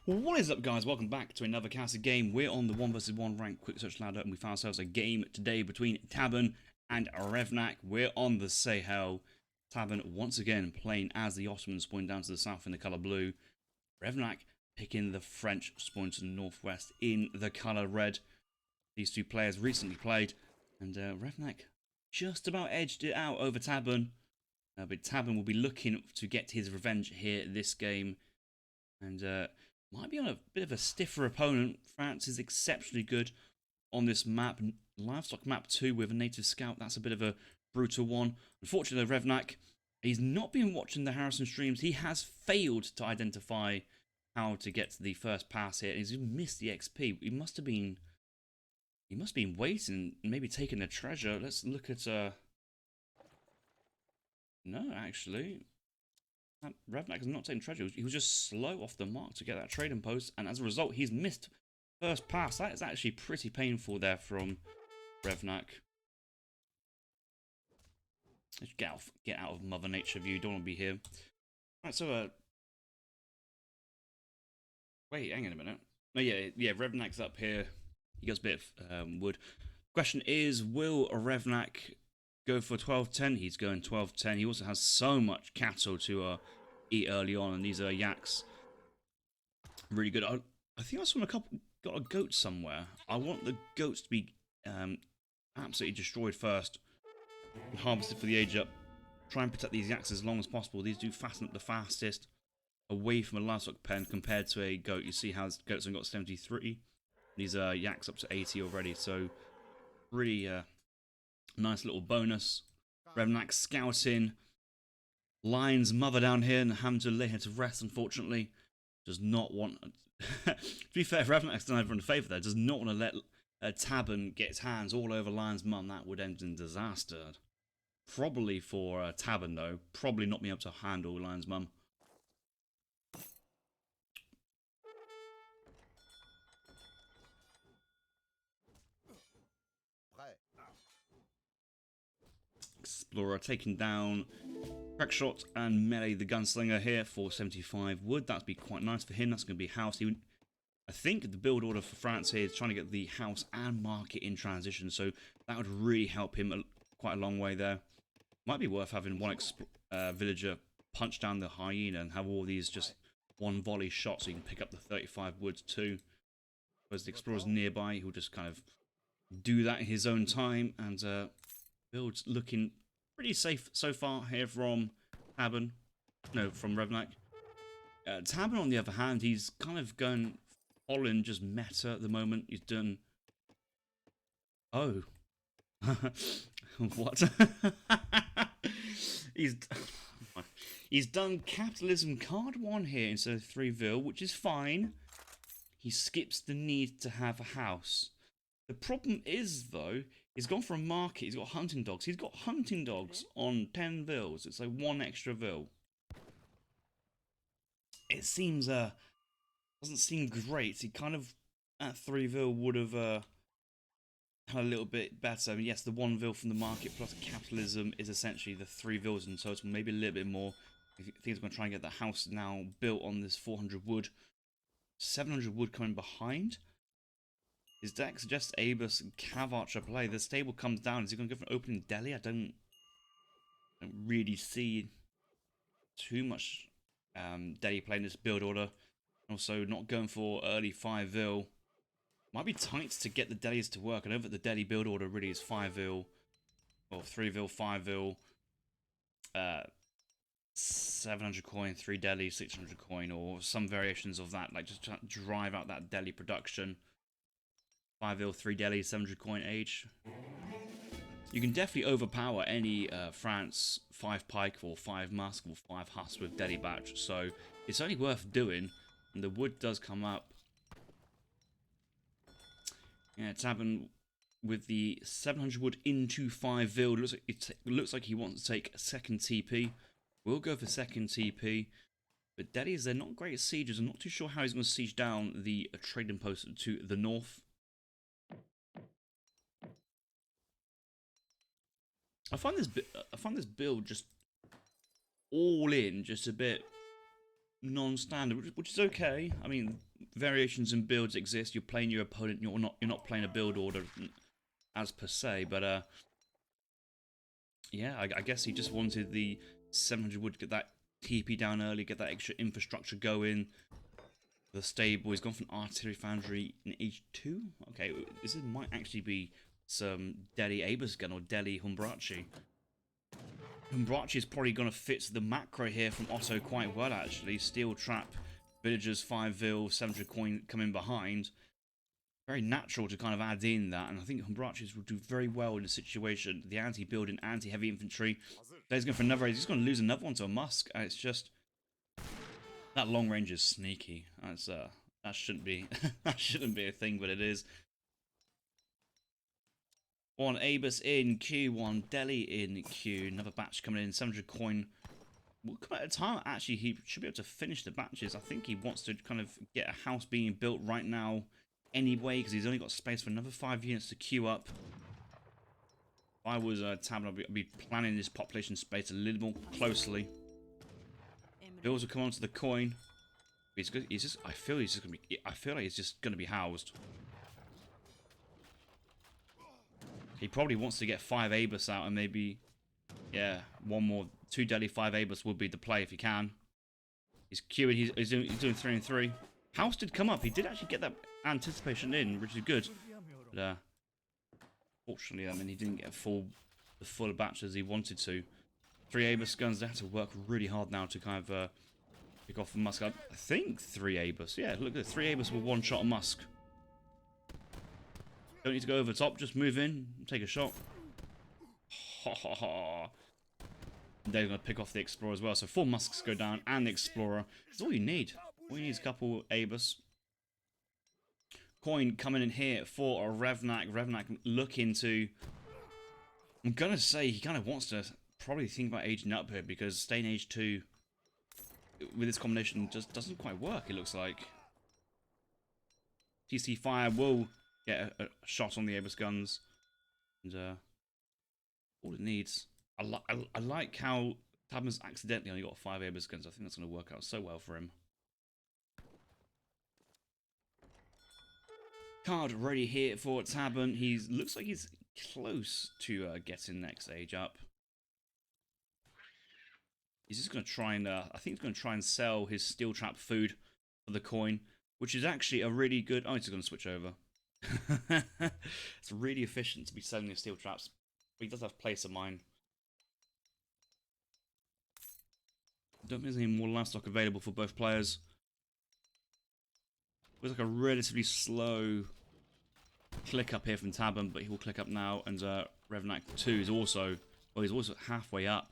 What is up, guys? Welcome back to another casted game. We're on the 1 vs 1 ranked quick search ladder, and we found ourselves a game today between Tabben and Revnak. We're on the Sahel. Tabben once again playing as the Ottomans, pointing down to the south in the colour blue. Revnak picking the French, pointing to the northwest in the colour red. These two players recently played, and Revnak just about edged it out over Tabben. But Tabben will be looking to get his revenge here this game, and might be on a bit of a stiffer opponent. France is exceptionally good on this map. Livestock map 2 with a native scout. That's a bit of a brutal one. Unfortunately, Revnak, he's not been watching the Harrison streams. He has failed to identify how to get to the first pass here. He's missed the XP. He must have been waiting, maybe taking the treasure. Let's look at no, actually, Revnak has not taken treasure. He was just slow off the mark to get that trading post, and as a result, he's missed first pass. That is actually pretty painful there from Revnak. Let's get out of Mother Nature view. Don't want to be here. Right, so wait, hang on a minute. No, yeah, Revnak's up here. He got a bit of wood. Question is, will Revnak go for 12-10? He's going 12-10. He also has so much cattle to eat early on, and these are yaks. Really good. I think I saw got a goat somewhere. I want the goats to be absolutely destroyed first and harvested for the age up. Try and protect these yaks as long as possible. These do fasten up the fastest away from a livestock pen compared to a goat. You see how goats have got 73. These are yaks up to 80 already, so really nice little bonus. Revnak scouting. Lion's mother down here, and having to lay her to rest, unfortunately. Does not want... to be fair, Revnak's done everyone a favour there. Does not want to let Tabben get his hands all over Lion's mum. That would end in disaster. Probably for Tabben, though. Probably not being able to handle Lion's mum. Explorer taking down Crackshot and Melee the Gunslinger here for 75 wood. That'd be quite nice for him. That's going to be house. I think the build order for France here is trying to get the house and market in transition, so that would really help him quite a long way there. Might be worth having one villager punch down the hyena and have all these just one volley shots so you can pick up the 35 wood too. Whereas the explorer's nearby, he'll just kind of do that in his own time, and build's looking pretty safe so far here from Tabben. No, from Revnak. Tabben, on the other hand, he's kind of going following just meta at the moment. He's done... Oh. What? He's done capitalism card 1 here instead of 3-ville, which is fine. He skips the need to have a house. The problem is, though, he's gone for a market. He's got hunting dogs. He's got hunting dogs on 10 vills. It's like 1 extra vill. It seems, doesn't seem great. He kind of, at 3 vill, would have had a little bit better. I mean, yes, the 1 vill from the market plus capitalism is essentially the 3 vills in total, maybe a little bit more. I think he's going to try and get the house now built on this 400 wood. 700 wood coming behind. His deck suggests Abus and Cav Archer play. The stable comes down. Is he going to go for an opening deli? I don't really see too much deli play in this build order. Also, not going for early 5-ville. Might be tight to get the delis to work. I know that the deli build order really is 5-ville, or 3-ville, 5-ville, 700 coin, 3 deli, 600 coin, or some variations of that. Like just to drive out that deli production. 5-ville, 3 deli, 700 coin age. You can definitely overpower any France 5 pike or 5 musk or 5 husk with deli batch, so it's only worth doing. And the wood does come up. Yeah, Tabben with the 700 wood into 5-ville. Looks like he wants to take a second TP. We'll go for second TP. But delis, they're not great at sieges. I'm not too sure how he's going to siege down the trading post to the north. I find this build just all in, just a bit non-standard, which is okay. I mean, variations in builds exist. You're playing your opponent. You're not playing a build order as per se. But yeah, I guess he just wanted the 700 wood, get that TP down early, get that extra infrastructure going. The stable. He's gone from artillery foundry in H2. Okay, this might actually be some Delhi Abus gun or Delhi Humbrachi. Humbrachi is probably going to fit the macro here from Otto quite well, actually. Steel trap, villagers, 5 vil, 700 coin coming behind. Very natural to kind of add in that, and I think Humbrachis will do very well in the situation. The anti-building, anti-heavy infantry. He's going for another. He's going to lose another one to a Musk, and it's just that long range is sneaky. That's that shouldn't be that shouldn't be a thing, but it is. One Abus in queue, one Delhi in queue. Another batch coming in. 700 coin. Will come at a time. Actually, he should be able to finish the batches. I think he wants to kind of get a house being built right now anyway, because he's only got space for another 5 units to queue up. If I was Tabben, I'd be planning this population space a little more closely. Bills will come onto the coin. He's good. He's just. I feel he's just gonna be. I feel like he's just gonna be housed. He probably wants to get 5 Abus out and maybe, yeah, one more, 2 Delhi, 5 Abus would be the play if he can. He's queuing. He's doing 3 and 3. House did come up. He did actually get that anticipation in, which is good. But fortunately, I mean, he didn't get the full batch as he wanted to. 3 Abus guns. They have to work really hard now to kind of pick off the Musk. I think 3 Abus. Yeah, look at 3 Abus will one-shot a Musk. Don't need to go over the top. Just move in, take a shot. Ha ha ha. They're going to pick off the Explorer as well. So 4 Musks go down and the Explorer. That's all you need. All you need is a couple Abus. Coin coming in here for a Revnak. Revnak looking to... I'm going to say he kind of wants to probably think about aging up here, because staying age 2 with this combination just doesn't quite work, it looks like. TC Fire will get a shot on the Abus guns. And all it needs... I like how Tabben's accidentally only got 5 Abus guns. I think that's going to work out so well for him. Card ready here for Tabben. He looks like he's close to getting next age up. He's just going to try and, I think he's going to try and sell his steel trap food for the coin, which is actually a really good... Oh, he's going to switch over. It's really efficient to be selling his steel traps. But he does have place of mine. Don't think there's any more livestock available for both players. Looks like a relatively slow click up here from Tabben, but he will click up now. And Revnak 2 is also... Well, he's also halfway up.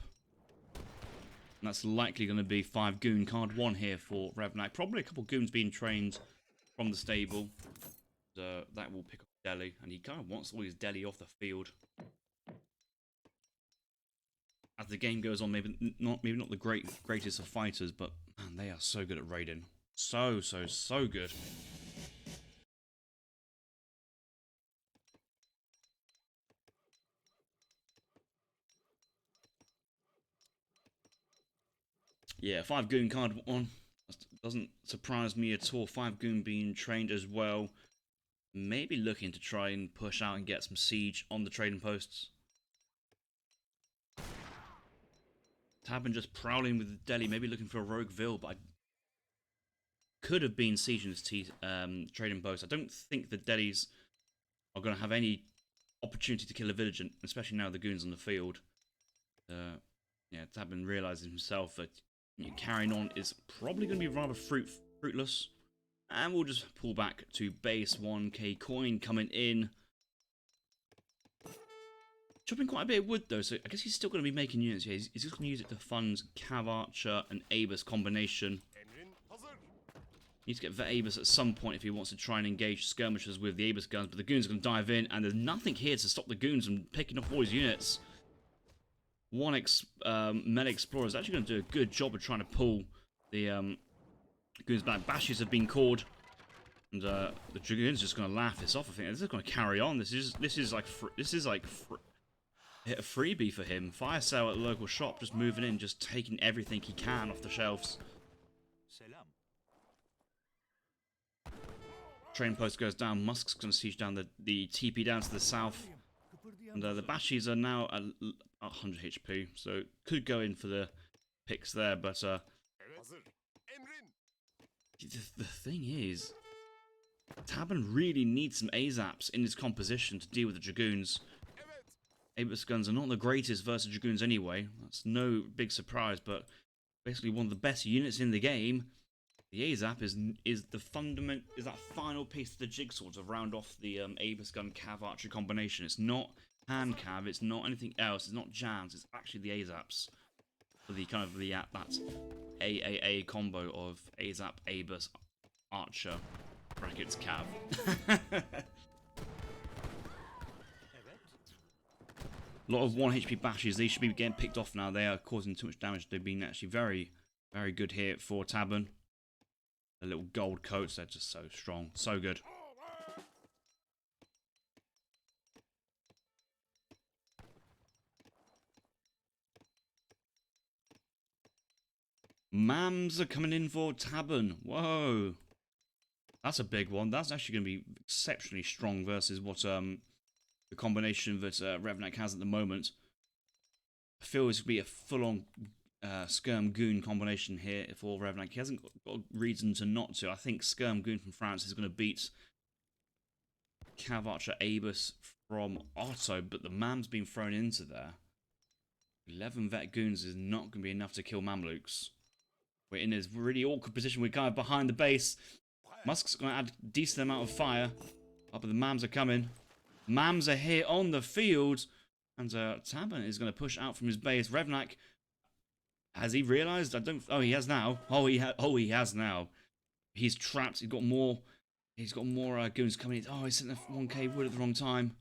And that's likely going to be 5 goon. Card 1 here for Revnak. Probably a couple goons being trained from the stable. That will pick up Delhi. And he kind of wants all his Delhi off the field. As the game goes on, maybe not the greatest of fighters, but man, they are so good at raiding. So good. Yeah, 5 goon card 1. Doesn't surprise me at all. 5 goon being trained as well. Maybe looking to try and push out and get some siege on the trading posts. Tabben just prowling with Delhi, maybe looking for a rogue Vil, but I could have been sieging his trading post. I don't think the Delhis are going to have any opportunity to kill a village, especially now the goons on the field. Yeah, Tabben realizes himself that carrying on is probably going to be rather fruitless. And we'll just pull back to base. 1k coin coming in. Chopping quite a bit of wood though, so I guess he's still going to be making units here. He's just going to use it to fund Cav Archer and Abus combination. He needs to get Vet Abus at some point if he wants to try and engage skirmishers with the Abus guns, but the goons are going to dive in, and there's nothing here to stop the goons from picking up all his units. One Melee Explorer is actually going to do a good job of trying to pull the goons back. Bashes have been called, and the Dragoons are just going to laugh this off. I think this is going to carry on. This is like a freebie for him. Fire sale at the local shop, just moving in, just taking everything he can off the shelves. train post goes down. Musk's going to siege down the TP down to the south. And the Bashis are now at 100 HP, so could go in for the picks there, but the thing is, Tabben really needs some ASAPs in his composition to deal with the Dragoons. Abus guns are not the greatest versus Dragoons anyway, that's no big surprise, but basically one of the best units in the game. The ASAP is that final piece of the jigsaw to round off the Abus gun cav archery combination. It's not hand cav, it's not anything else, it's not jams, it's actually the ASAPs. For the kind of that AAA combo of ASAP, Abus, Archer, brackets cav. A lot of 1 HP bashes, they should be getting picked off now. They are causing too much damage. They've been actually very, very good here for Tabben. The little gold coats, they're just so strong. So good. Mams are coming in for Tabben. Whoa. That's a big one. That's actually going to be exceptionally strong versus what the combination that Revnak has at the moment. I feel this would be a full-on Skirm Goon combination here for Revnak. He hasn't got a reason to not to. I think Skirm Goon from France is going to beat Cav Archer Abus from Otto, but the Mam's been thrown into there. 11 vet goons is not going to be enough to kill Mamelukes. We're in this really awkward position. We're kind of behind the base. Musk's going to add a decent amount of fire. Oh, but the Mams are coming. Mams are here on the field. And Tabben is going to push out from his base. Revnak, has he realised? I don't... Oh, he has now. He has now. He's trapped. He's got more goons coming in. Oh, he sent a 1k wood at the wrong time.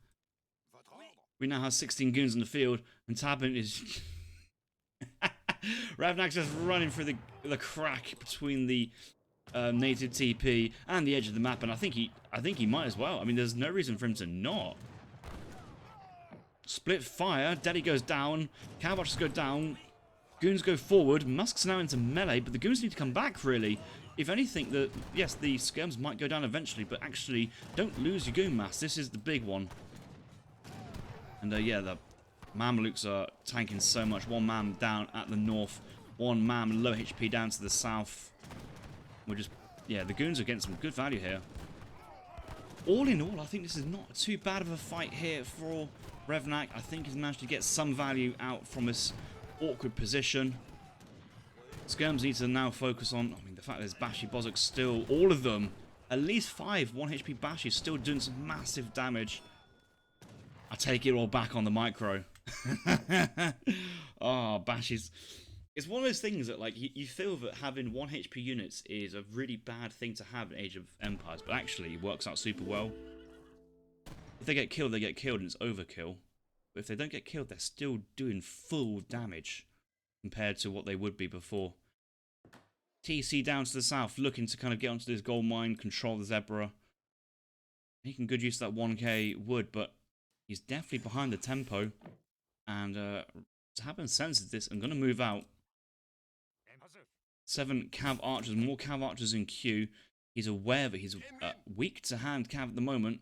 We now have 16 goons in the field. And Tabben is... Revnak's just running through the crack between the native TP and the edge of the map, and I think he might as well. I mean, there's no reason for him to not. Split fire. Daddy goes down. Cav Archers go down. Goons go forward. Musk's now into melee, but the goons need to come back, really. If anything, yes, the skirms might go down eventually, but actually, don't lose your goon mass. This is the big one. And yeah, the Mamelukes are tanking so much. One Mam down at the north. One Mam low HP down to the south. We're just... Yeah, the goons are getting some good value here. All in all, I think this is not too bad of a fight here for Revnak. I think he's managed to get some value out from this awkward position. Skirms need to now focus on... I mean, the fact that there's Bashi Bozok still... All of them. At least 5 1 HP Bashi still doing some massive damage. I take it all back on the micro. Oh, Bashi's... It's one of those things that, like, you feel that having 1 HP units is a really bad thing to have in Age of Empires, but actually it works out super well. If they get killed, and it's overkill. But if they don't get killed, they're still doing full damage compared to what they would be before. TC down to the south, looking to kind of get onto this gold mine, control the Zebra. Making good use of that 1k wood, but he's definitely behind the tempo. And Tabben senses this and going to move out. 7 Cav Archers, more Cav Archers in queue. He's aware that he's weak to hand Cav at the moment.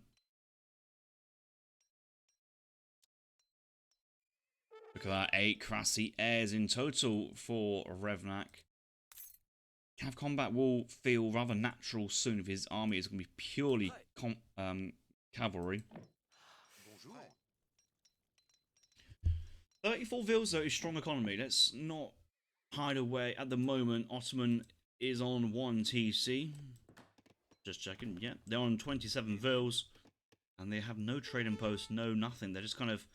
Look at that, 8 Crassy Airs in total for Revnak. Cav combat will feel rather natural soon if his army is going to be purely cavalry. 34 Vils though is strong economy. Let's not hide away. At the moment, Ottoman is on 1 TC. Just checking. Yeah, they're on 27 Vils. And they have no trading post, no nothing. They're just kind of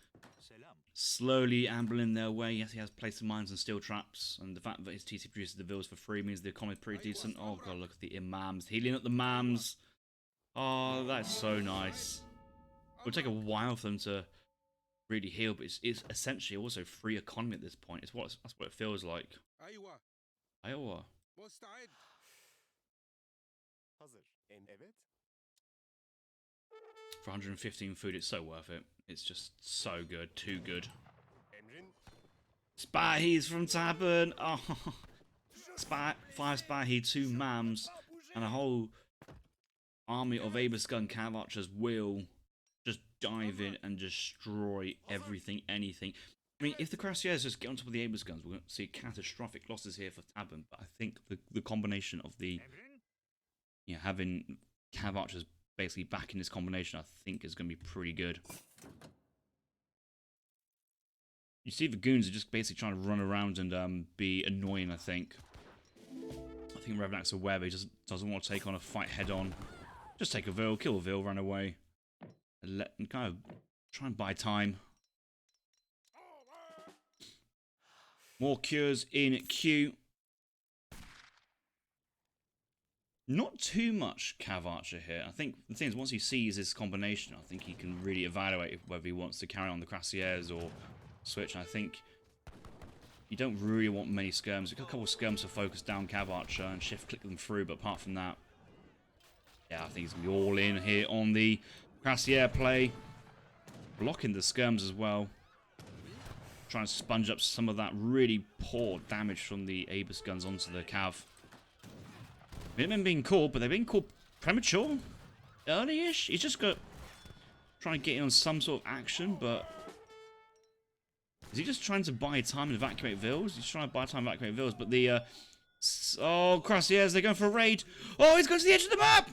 slowly ambling their way. Yes, he has placed mines and steel traps. And the fact that his TC produces the Vils for free means the economy is pretty decent. Oh god, look at the imams. Healing up the Mams. Oh, that's so nice. It would take a while for them to really heal, but it's essentially also free economy at this point. That's what it feels like. Iowa. For 115 food, it's so worth it. It's just so good, too good. Spahis from Tabben. Oh, 5 Spahi, 2 Mams, and a whole army of Abusgun cav archers will just dive in and destroy everything, anything. I mean, if the Cuirassiers just get on top of the Abusguns, we're going to see catastrophic losses here for Tabben. But I think the combination of the, having cav archers basically back in this combination, I think is going to be pretty good. You see the goons are just basically trying to run around and be annoying, I think. I think Revnak's aware, but he just doesn't want to take on a fight head on. Just take a Vil, kill a Vil, run away. And kind of try and buy time. More cures in queue. Not too much Cav Archer here. I think the thing is, once he sees this combination, I think he can really evaluate whether he wants to carry on the Cuirassiers or switch. I think you don't really want many skirms. You've got a couple of skirms to focus down Cav Archer and shift click them through, but apart from that, yeah, I think he's going to be all in here on the Cuirassier play. Blocking the skirms as well. Trying to sponge up some of that really poor damage from the Abusguns onto the Cav. Minutemen being called, but they're being called premature? Early-ish? He's just got trying to get in on some sort of action, but is he just trying to buy time and evacuate Vils? He's trying to buy time and evacuate Vils, but the oh, Cuirassiers, they're going for a raid. Oh, he's going to the edge of the map!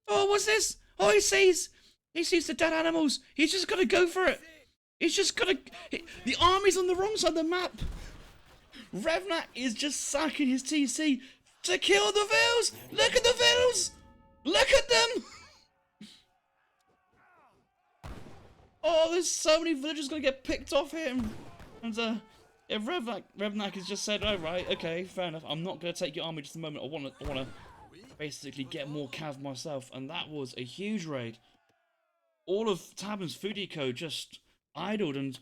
Oh, what's this? Oh, he sees the dead animals. He's just got to go for it. He's just got to... The army's on the wrong side of the map. Revnak is just sacking his TC to kill the Vils. Look at the Vils. Look at them. Oh, there's so many villagers going to get picked off here. And if Revnak has just said, oh, right, okay, fair enough. I'm not going to take your army just a moment. I want to basically get more cav myself. And that was a huge raid. All of Tabben's food eco just idled, and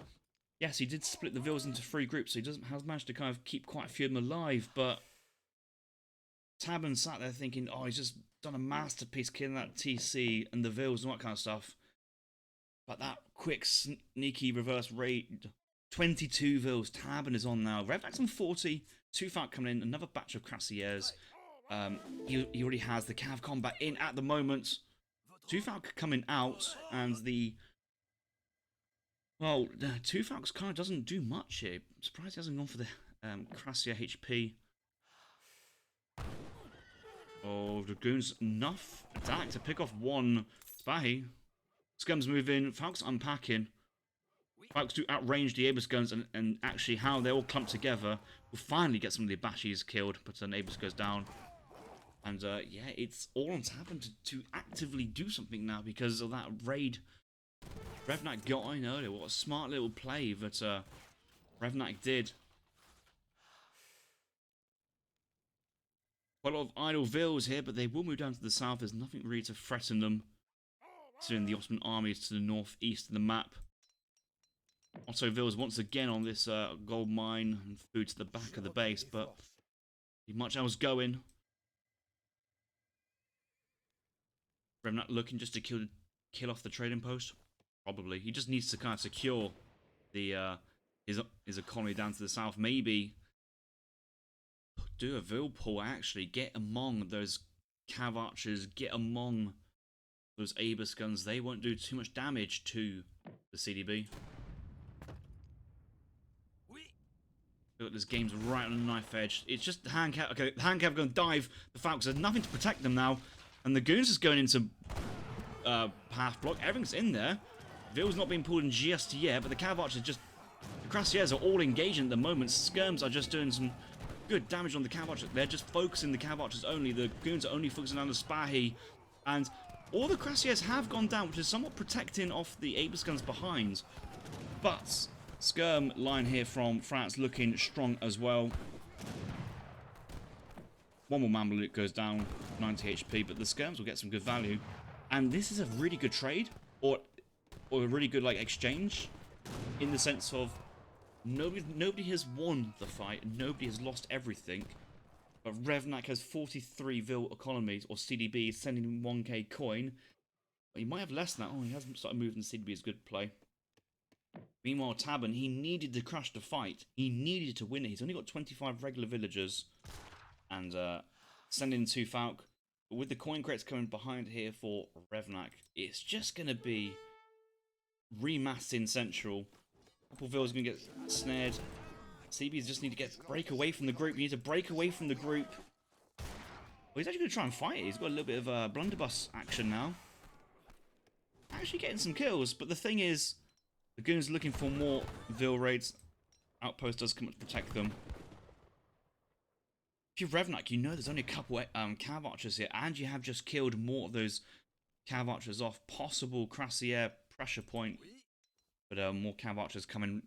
yes, he did split the Vils into 3 groups, so he has managed to kind of keep quite a few of them alive, but Tabben sat there thinking, oh, he's just done a masterpiece killing that TC and the Vils and all that kind of stuff. But that quick, sneaky reverse raid, 22 Vils, Tabben is on now. Revnak's on 40, 2 Falk coming in, another batch of Cuirassiers. He already has the Cav combat in at the moment. 2 Falk coming out, and the... Well, 2 Falks kind of doesn't do much here. I'm surprised he hasn't gone for the Cuirassier HP. Oh, Dragoon's enough attack to pick off 1 Spahi. Scums move in, Falks unpacking. Falks do outrange the Abusguns, and actually how they all clump together will finally get some of the Abashis killed, but an Abus goes down. And yeah, it's all on Tabben to actively do something now because of that raid Revnak got in earlier. What a smart little play that Revnak did. Quite a lot of idle Vils here, but they will move down to the south. There's nothing really to threaten them. Considering the Ottoman army is to the northeast of the map. Otto Vils once again on this gold mine and food to the back of the base, but much else going. Revnak looking just to kill off the trading post. Probably. He just needs to kind of secure the his economy down to the south. Maybe do a Vil pull, actually. Get among those Cav Archers. Get among those Abusguns. They won't do too much damage to the CDB. Look, this game's right on the knife edge. It's just the hand cav. Okay, the hand cav going to dive. The Falcons have nothing to protect them now. And the Goons is going into half block. Everything's in there. Vil's not being pulled in just yet, but the Cav Archers just... The Cuirassiers are all engaging at the moment. Skirms are just doing some good damage on the Cav Archers. They're just focusing the Cav Archers only. The Goons are only focusing on the Spahi. And all the Cuirassiers have gone down, which is somewhat protecting off the Abusguns behind. But Skirm line here from France looking strong as well. One more Mameluke goes down, 90 HP, but the Skirms will get some good value. And this is a really good trade, or a really good like exchange, in the sense of nobody has won the fight, nobody has lost everything, but Revnak has 43 Vil economies, or CDB, sending him 1k coin. He might have less than that. Oh, he hasn't started moving. CDB is a good play. Meanwhile, Tabben, he needed to crash the fight. He needed to win it. He's only got 25 regular villagers. And sending 2 Falk. But with the coin crates coming behind here for Revnak, it's just going to be remassed in Central. A couple of villas are going to get snared. CBs just need to break away from the group. You need to break away from the group. Well, he's actually going to try and fight it. He's got a little bit of blunderbuss action now. Actually getting some kills, but the thing is, the goons are looking for more Vil raids. Outpost does come up to protect them. If you're Revnak, you know there's only a couple cav archers here, and you have just killed more of those cav archers off. Possible Crassier pressure point, but more cav archers coming.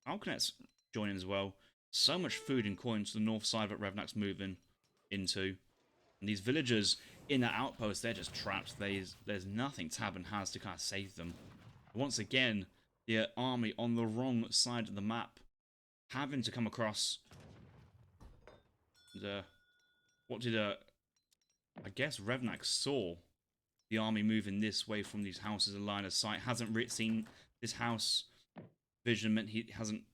Falconets joining as well. So much food and coins to the north side that Revnak's moving into. And these villagers in that outpost, they're just trapped. There's nothing Tabben has to kind of save them. Once again, the army on the wrong side of the map, having to come across. What did I guess Revnak saw the army moving this way from these houses in line of sight. Hasn't seen this house vision. Meant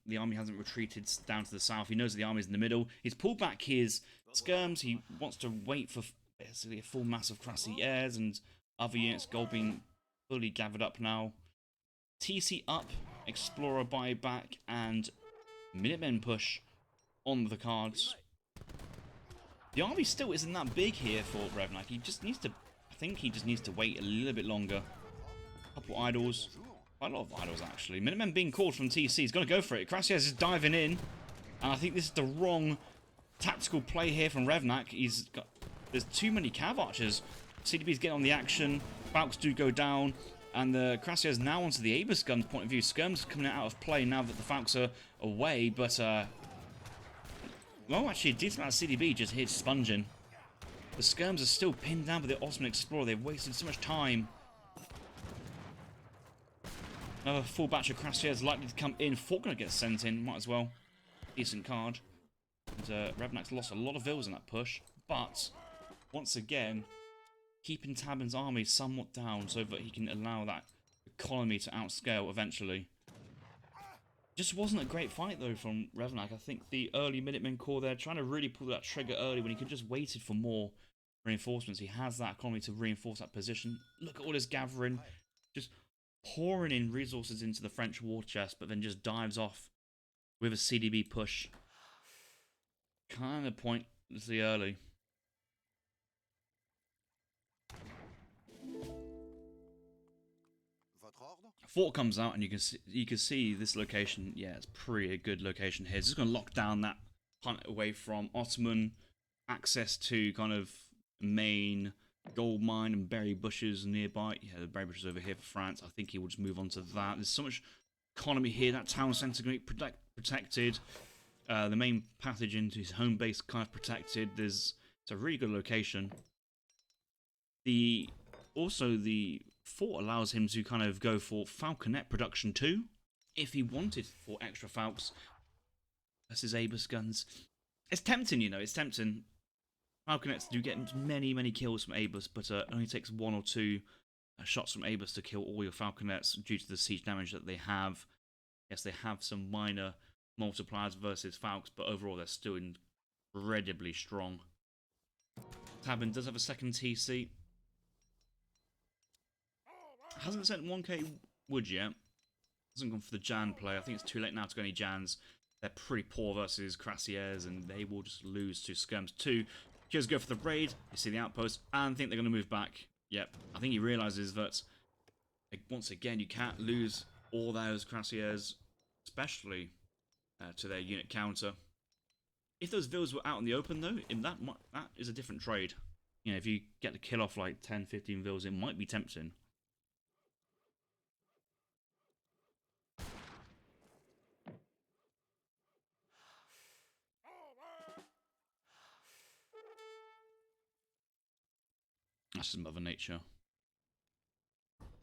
the army hasn't retreated down to the south. He knows the army's in the middle. He's pulled back his skirms. He wants to wait for basically a full mass of Crassiers and other units. Gold being fully gathered up now. TC up, Explorer buyback, and Minutemen push on the cards. The army still isn't that big here for Revnak. He just needs to, I think he just needs to wait a little bit longer. A couple idols. Quite a lot of idols, actually. Minutemen being called from TC. He's going to go for it. Crassiers is diving in. And I think this is the wrong tactical play here from Revnak. There's too many cav archers. CDB's getting on the action. Falcons do go down. And the Crassiers now onto the Abus gun's point of view. Skirms coming out of play now that the Falcons are away. But, well, actually, a decent amount of CDB just hit sponging. The Skirms are still pinned down by the Ottoman Explorer. They've wasted so much time. Another full batch of Crassiers likely to come in. Faulkner gets sent in. Might as well. Decent card. And Revnak's lost a lot of vills in that push. But, once again, keeping Tabben's army somewhat down so that he can allow that economy to outscale eventually. Just wasn't a great fight, though, from Revnak. I think the early Minutemen core there, trying to really pull that trigger early when he could just waited for more reinforcements. He has that economy to reinforce that position. Look at all this gathering. Just pouring in resources into the French war chest, but then just dives off with a CDB push. Kind of pointlessly early. Fort comes out, and you can see this location. Yeah, it's pretty good location here. It's just going to lock down that hunt away from Ottoman, access to kind of main gold mine and berry bushes nearby. Yeah, the berry bushes over here for France. I think he will just move on to that. There's so much economy here. That town centre going to be protected. The main passage into his home base kind of protected. It's a really good location. Also the fort allows him to kind of go for Falconet production too, if he wanted for extra Falcons. That's his Abus guns. It's tempting, you know, it's tempting. Falconets do get many, many kills from Abus, but it only takes 1 or 2 shots from Abus to kill all your Falconets due to the siege damage that they have. Yes, they have some minor multipliers versus Falcons, but overall they're still incredibly strong. Tabben does have a second TC. Hasn't sent 1k wood yet. Hasn't gone for the Jan play. I think it's too late now to go any Jans. They're pretty poor versus Crassiers, and they will just lose to Skirms too. Just go for the raid. You see the outpost, and think they're going to move back. Yep. I think he realizes that, once again, you can't lose all those Crassiers, especially to their unit counter. If those vills were out in the open, though, that is a different trade. You know, if you get to kill off like 10, 15 vills, it might be tempting. That's just Mother Nature.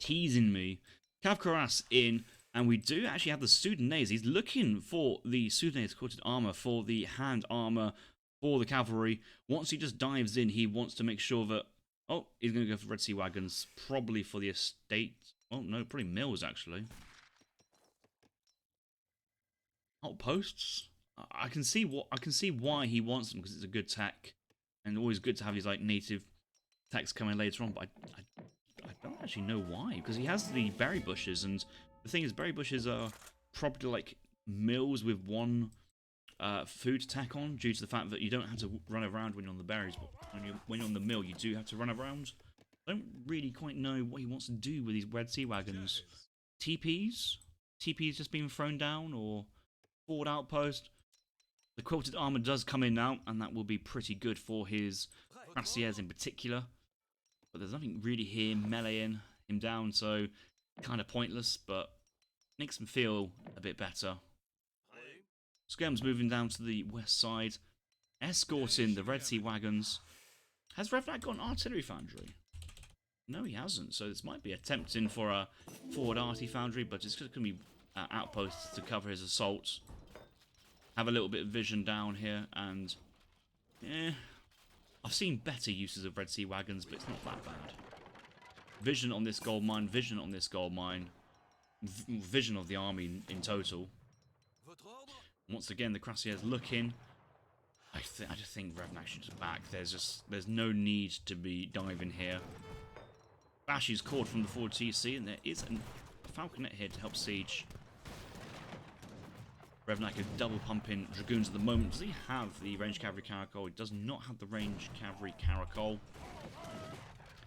Teasing me. Kavkaras in, and we do actually have the Sudanese. He's looking for the Sudanese coated armor, for the hand armor, for the cavalry. Once he just dives in, he wants to make sure that... Oh, he's going to go for Red Sea Wagons, probably for the estate. Oh, no, probably mills, actually. Outposts? I can see why he wants them, because it's a good tech. And always good to have these, like, native attacks coming later on, but I don't actually know why, because he has the berry bushes, and the thing is, berry bushes are probably like mills with one food attack on, due to the fact that you don't have to run around when you're on the berries, but when you're on the mill, you do have to run around. I don't really quite know what he wants to do with these Red Sea Wagons. TPs? TPs just being thrown down, or forward outpost? The quilted armor does come in now, and that will be pretty good for his cuirassiers in particular. But there's nothing really here meleeing him down, so kind of pointless, but makes him feel a bit better. Skirm's moving down to the west side, escorting the Red Sea Wagons. Has Revnak got an artillery foundry? No, he hasn't, so this might be attempting for a forward arty foundry, but it's just going to be outposts to cover his assaults. Have a little bit of vision down here, and I've seen better uses of Red Sea Wagons, but it's not that bad. Vision on this gold mine, vision on this gold mine, vision of the army in total. Once again, the cuirassiers looking. I just think Revnak should just back. There's no need to be diving here. Spahis called from the forward TC, and there is a falconet here to help siege. Revnak is double pumping dragoons at the moment. Does he have the ranged cavalry caracol? He does not have the ranged cavalry caracol.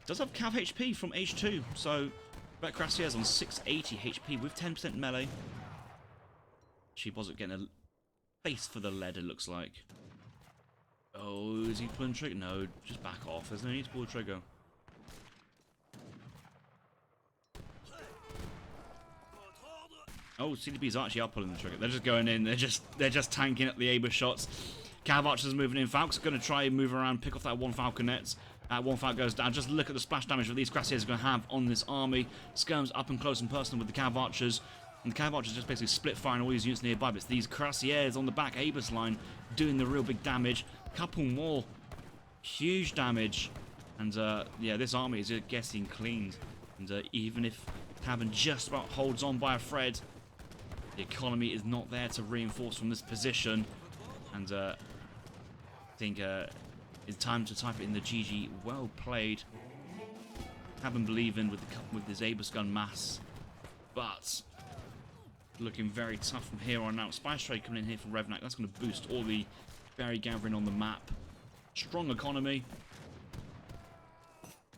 Does have cav HP from H2, so Red Cuirassiers on 680 HP with 10% melee. She wasn't getting a face for the lead, it looks like. Oh, is he pulling the trigger? No, just back off. There's no need to pull the trigger. Oh, CDPs actually are pulling the trigger. They're just going in. They're just tanking up the Aoe shots. Cav archers moving in. Falc's going to try and move around, pick off that one falconet. One Falcon goes down. Just look at the splash damage that these cuirassiers are going to have on this army. Skirms up and close and personal with the Cav archers. And the Cav archers just basically split firing all these units nearby. But it's these cuirassiers on the back Aoe line doing the real big damage. Couple more. Huge damage. And yeah, this army is just getting cleaned. And even if Tabben just about holds on by a thread, the economy is not there to reinforce from this position. And I think it's time to type it in the GG. Well played. Tabben believing with his Abus gun mass. But looking very tough from here on out. Spice trade coming in here from Revnak. That's going to boost all the berry gathering on the map. Strong economy.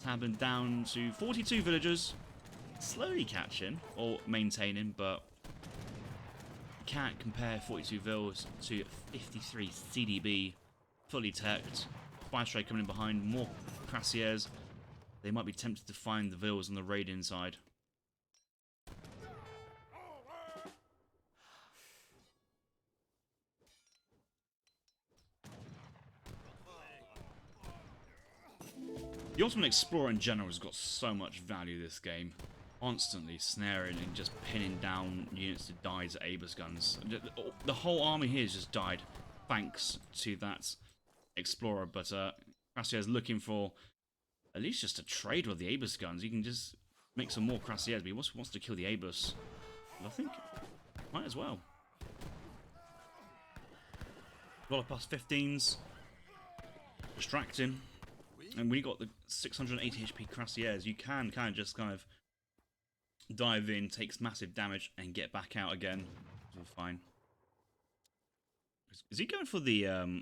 Tabben down to 42 villagers. Slowly catching, or maintaining, but can't compare 42 vills to 53 CDB. Fully teched. Spice trade coming in behind. More cuirassiers. They might be tempted to find the vills on the raid inside. The Ottoman Explorer in general has got so much value this game. Constantly snaring and just pinning down units to die to Abus guns. The whole army here has just died thanks to that Explorer, but Cuirassier is looking for at least just a trade with the Abus guns. You can just make some more Cuirassiers, but he wants to kill the Abus. But I think might as well. $+15s. Distracting. And we got the 680 HP Cuirassiers. You can kind of dive in, takes massive damage, and get back out again. It's all fine. Is he going for the oh,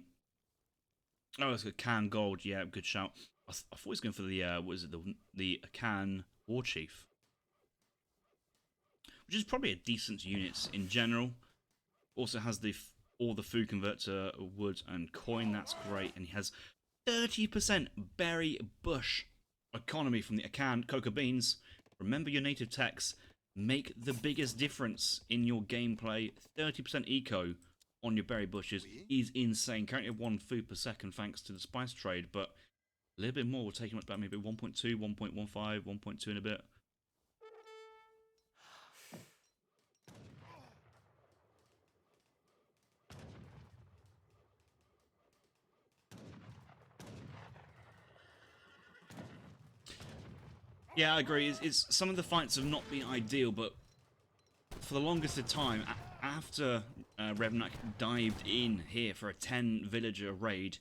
it's a Khan Gold. Yeah, good shout. I thought he was going for the what is it, the Khan War Chief, which is probably a decent unit in general. Also has all the food convert to wood and coin. That's great, and he has 30% berry bush economy from the Akan cocoa beans. Remember your native techs. Make the biggest difference in your gameplay. 30% eco on your berry bushes is insane. Currently at 1 food per second thanks to the spice trade, but a little bit more will take him up to about maybe 1.2, 1.15, 1.2 in a bit. Yeah, I agree. It's some of the fights have not been ideal, but for the longest of time, after Revnak dived in here for a 10 villager raid,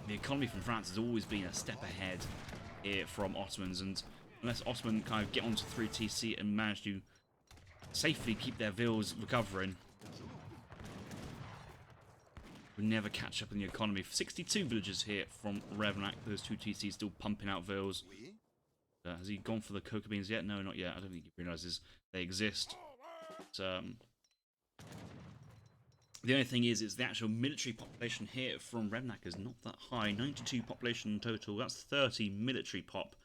the economy from France has always been a step ahead here from Ottomans, and unless Ottoman kind of get onto 3TC and manage to safely keep their villas recovering, we'll never catch up in the economy. 62 villagers here from Revnak, those 2 TCs still pumping out villas. Has he gone for the cocoa beans yet? No, not yet. I don't think he realises they exist. But, the only thing is the actual military population here from Revnak is not that high. 92 population in total. That's 30 military pop.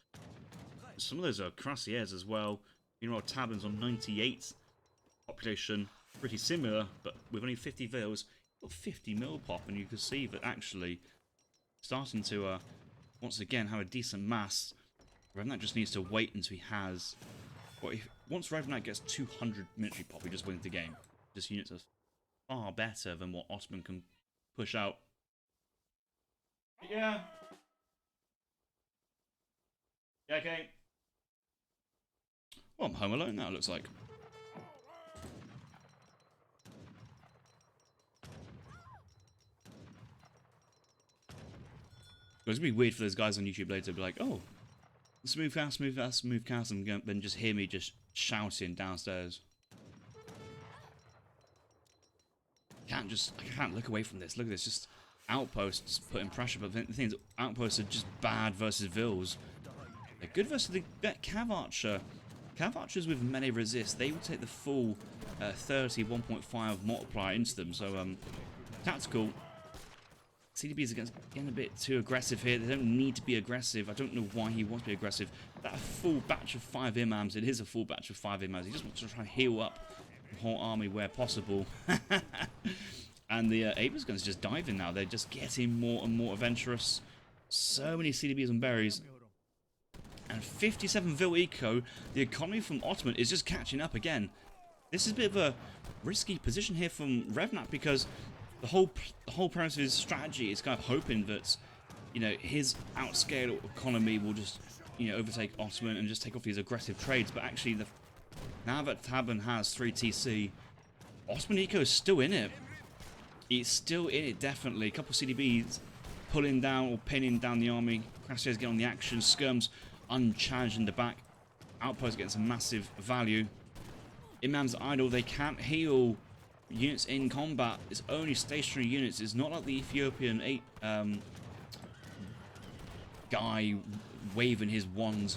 Some of those are cuirassiers as well. Meanwhile, Tabben's on 98 population. Pretty similar, but with only 50 villas, got 50 mil pop, and you can see that actually starting to once again have a decent mass. Revnak just needs to wait until he has. Well, once Revnak gets 200 military pop, he just wins the game. This units are far better than what Ottoman can push out. Yeah. Yeah, okay. Well, I'm home alone now, it looks like. It's gonna be weird for those guys on YouTube later to be like, oh, smooth cast, smooth cast, smooth cast, and then just hear me just shouting downstairs. I can't look away from this. Look at this, just outposts putting pressure, but the thing is, outposts are just bad versus vills. They're good versus the Cav Archer. Cav Archers with melee resist, they will take the full 30 1.5 multiplier into them, so tactical. CDB is getting a bit too aggressive here. They don't need to be aggressive. I don't know why he wants to be aggressive. That full batch of 5 imams, it is a full batch of 5 imams. He just wants to try and heal up the whole army where possible. And the Abrams guns just diving now. They're just getting more and more adventurous. So many CDBs and berries. And 57 Vil Eco. The economy from Ottoman is just catching up again. This is a bit of a risky position here from Revnak, because the whole premise of his strategy is kind of hoping that, you know, his outscale economy will just, you know, overtake Ottoman and just take off these aggressive trades. But actually, now that Tabben has 3 TC, Ottoman Eco is still in it. He's still in it, definitely. A couple of CDBs pulling down or pinning down the army. Cuirassiers get on the action. Skirms unchallenged in the back. Outpost getting some massive value. Imams idle. They can't heal units in combat. It's only stationary units. It's not like the Ethiopian guy waving his wand.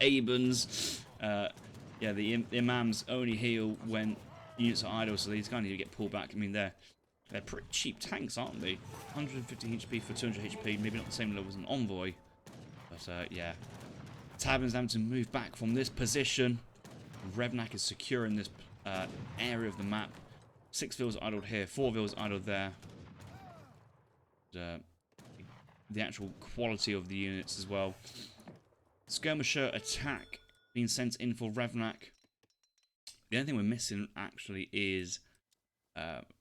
Abans. Yeah, the imams only heal when units are idle, so these kind of need to get pulled back. I mean, they're pretty cheap tanks, aren't they? 150 HP for 200 HP. Maybe not the same level as an envoy, but yeah. Tabben's having to move back from this position. Revnak is securing this area of the map. 6 vills idled here, 4 vills idled there. The actual quality of the units as well. Skirmisher attack being sent in for Revnak. The only thing we're missing actually is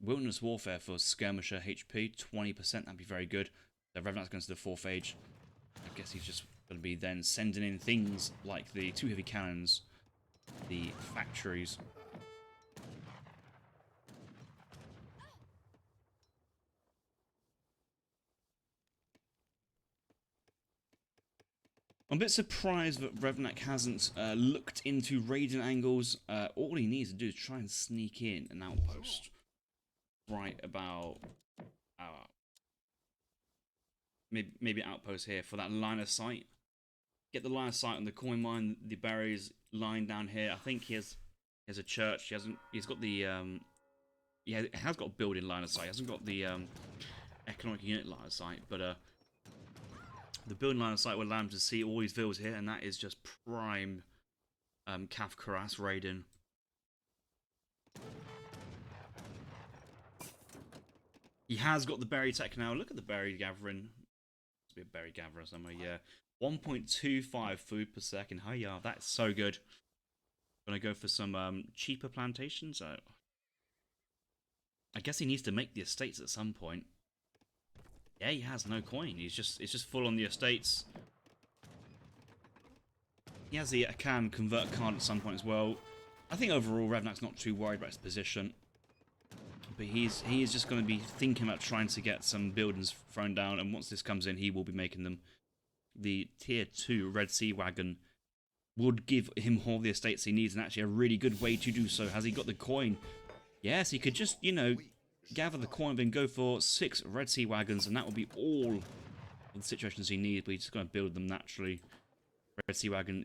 Wilderness Warfare for Skirmisher HP, 20%. That'd be very good. So Revnak's going to the 4th age. I guess he's just going to be then sending in things like the 2 heavy cannons, the factories. I'm a bit surprised that Revnak hasn't looked into raiding angles. All he needs to do is try and sneak in an outpost. Right about... maybe outpost here for that line of sight. Get the line of sight on the coin mine, the berries line down here. I think he has a church. He's got the... he has got a building line of sight. He hasn't got the economic unit line of sight, but... the building line of sight will allow him to see all these villas here, and that is just prime Cav Karas raiding. He has got the berry tech now. Look at the berry gathering. Must be a berry gatherer somewhere, yeah. 1.25 food per second. Hiya, that's so good. Gonna go for some cheaper plantations. I guess he needs to make the estates at some point. Yeah, he has no coin. It's just full on the estates. He has the can convert card at some point as well. I think overall Revnak's not too worried about his position. but he is just going to be thinking about trying to get some buildings thrown down, and once this comes in, he will be making them. The tier 2 Red Sea Wagon would give him all the estates he needs, and actually a really good way to do so. Has he got the coin? Yes, he could just, you know, gather the coin and then go for 6 Red Sea Wagons, and that would be all of the situations he needs, but he's just going to build them naturally. Red Sea Wagon,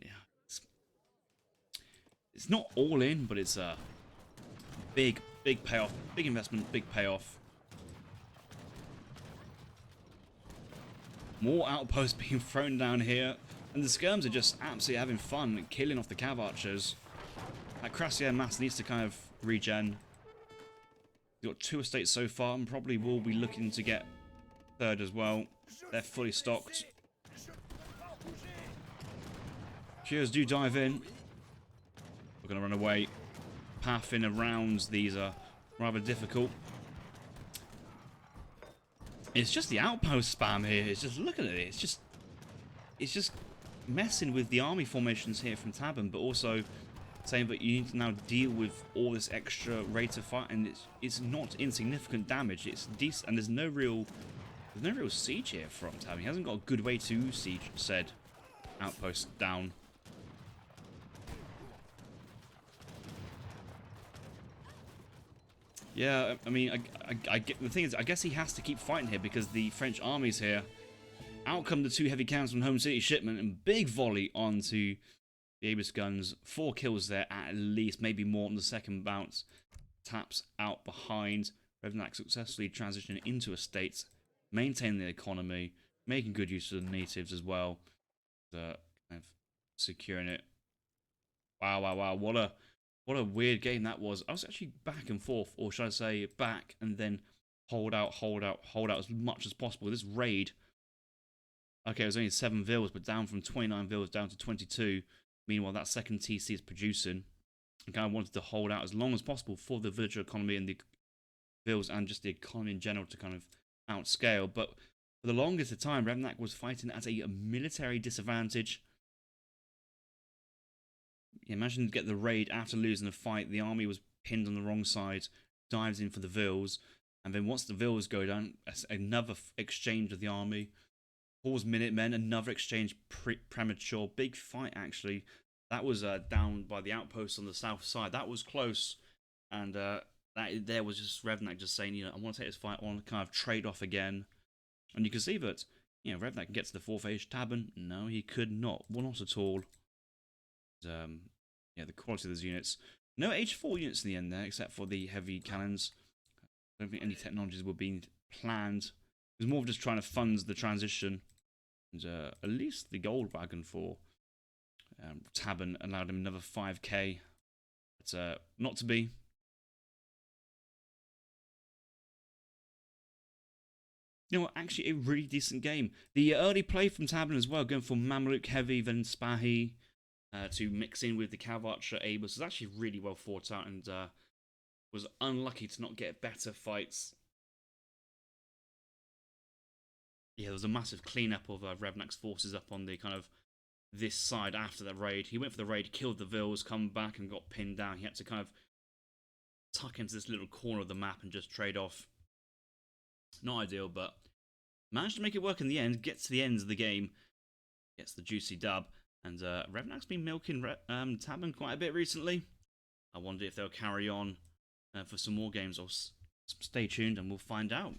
it's not all in, but it's a big payoff, big investment, big payoff. More outposts being thrown down here, and the skirms are just absolutely having fun, killing off the cav archers. That Crassier mass needs to kind of regen. We've got 2 estates so far, and probably will be looking to get 3rd as well. They're fully stocked. Cures do dive in. We're going to run away. Pathing around these are rather difficult. It's just the outpost spam here. It's just, look at it. It's just messing with the army formations here from Tabben, but also saying that you need to now deal with all this extra rate of fire, and it's not insignificant damage. It's decent, and there's no real siege here from Tabben. He hasn't got a good way to siege said outpost down. Yeah, I mean, the thing is, I guess he has to keep fighting here because the French armies here outcome the 2 heavy cannons from Home City Shipment and big volley onto the Aegis guns. 4 kills there at least, maybe more on the second bounce. Taps out behind. Revnak successfully transitioning into estates, maintaining the economy, making good use of the natives as well. Kind of securing it. Wow, what a weird game that was. I was actually back and forth, or should I say back and then hold out as much as possible. This raid, okay, it was only 7 vills, but down from 29 vills down to 22. Meanwhile, that second TC is producing. I kind of wanted to hold out as long as possible for the villager economy and the vills and just the economy in general to kind of outscale. But for the longest of time, Revnak was fighting at a military disadvantage. Yeah, imagine get the raid after losing the fight. The army was pinned on the wrong side, dives in for the vills, and then once the vills go down, another exchange of the army. Pause Minutemen, another exchange premature. Big fight actually. That was down by the outposts on the south side. That was close, and that there was just Revnak just saying, you know, I want to take this fight. I want to kind of trade off again, and you can see that, you know, Revnak can get to the 4th age. Tabben, no, he could not. Well, not at all. Yeah, the quality of those units. No H4 units in the end there, except for the heavy cannons. I don't think any technologies were being planned. It was more of just trying to fund the transition. And at least the gold wagon for Tabben allowed him another 5k. But not to be. You know what, actually a really decent game. The early play from Tabben as well, going for Mameluke heavy, then Spahis. To mix in with the Cav Archer Aoe3 was actually really well thought out, and was unlucky to not get better fights. Yeah, there was a massive cleanup of Revnak's forces up on the kind of this side after the raid. He went for the raid, killed the vills, come back and got pinned down. He had to kind of tuck into this little corner of the map and just trade off. Not ideal, but managed to make it work in the end. Gets to the end of the game, gets the juicy dub. And Revnak's been milking Tabben quite a bit recently. I wonder if they'll carry on for some more games, or stay tuned and we'll find out.